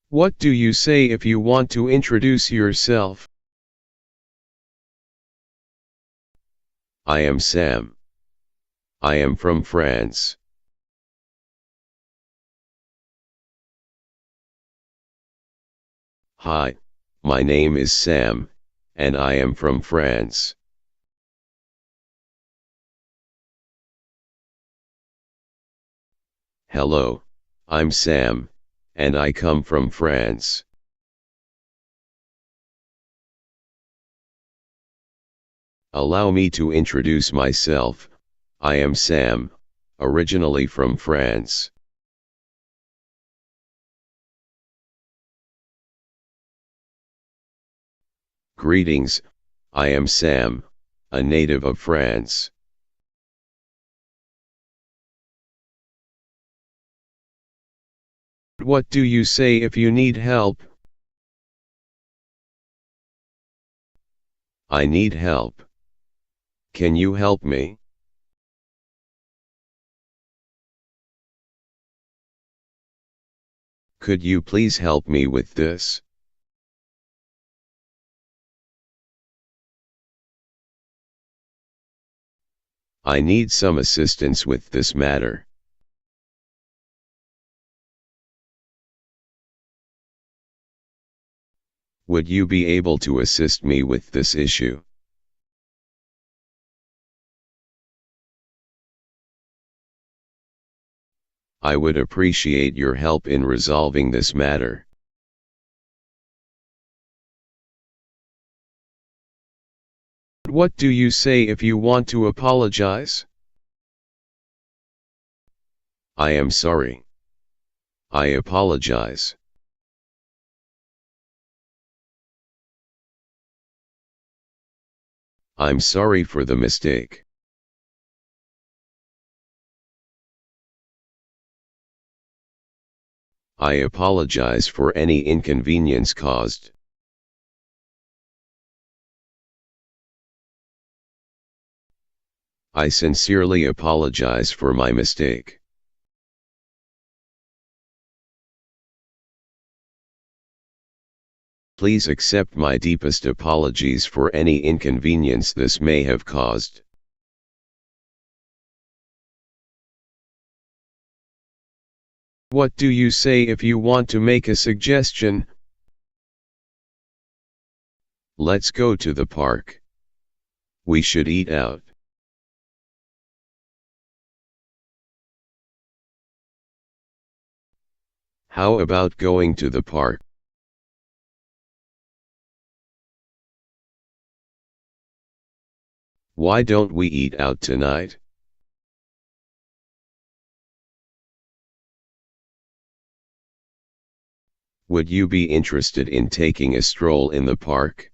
What do you say if you want to introduce yourself? I am Sam. I am from France. Hi, my name is Sam, and I am from France. Hello, I'm Sam, and I come from France. Allow me to introduce myself. I am Sam, originally from France. Greetings, I am Sam, a native of France. What do you say if you need help? I need help. Can you help me? Could you please help me with this? I need some assistance with this matter. Would you be able to assist me with this issue? I would appreciate your help in resolving this matter. What do you say if you want to apologize? I am sorry. I apologize. I'm sorry for the mistake. I apologize for any inconvenience caused. I sincerely apologize for my mistake. Please accept my deepest apologies for any inconvenience this may have caused. What do you say if you want to make a suggestion? Let's go to the park. We should eat out. How about going to the park? Why don't we eat out tonight? Would you be interested in taking a stroll in the park?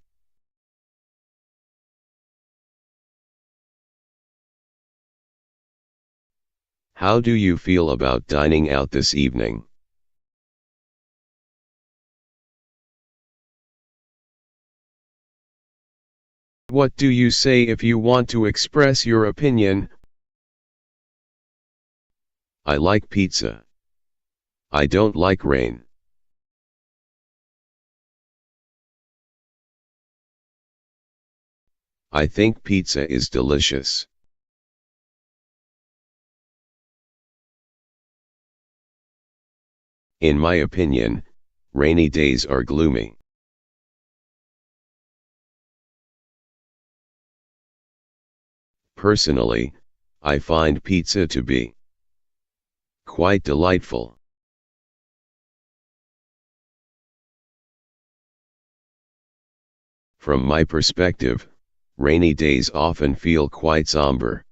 How do you feel about dining out this evening? What do you say if you want to express your opinion? I like pizza. I don't like rain. I think pizza is delicious. In my opinion, rainy days are gloomy. Personally, I find pizza to be quite delightful. From my perspective, rainy days often feel quite somber.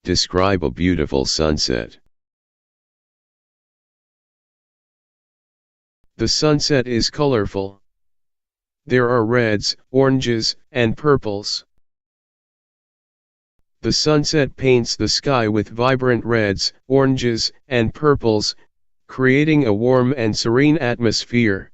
Describe a beautiful sunset. The sunset is colorful. There are reds, oranges, and purples. The sunset paints the sky with vibrant reds, oranges, and purples, creating a warm and serene atmosphere.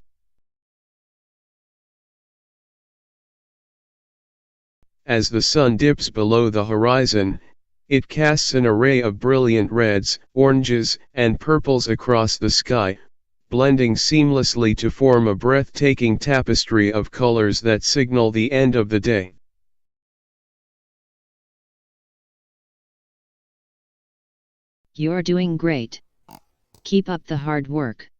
As the sun dips below the horizon, It casts an array of brilliant reds, oranges, and purples across the sky, blending seamlessly to form a breathtaking tapestry of colors that signal the end of the day. You're doing great. Keep up the hard work.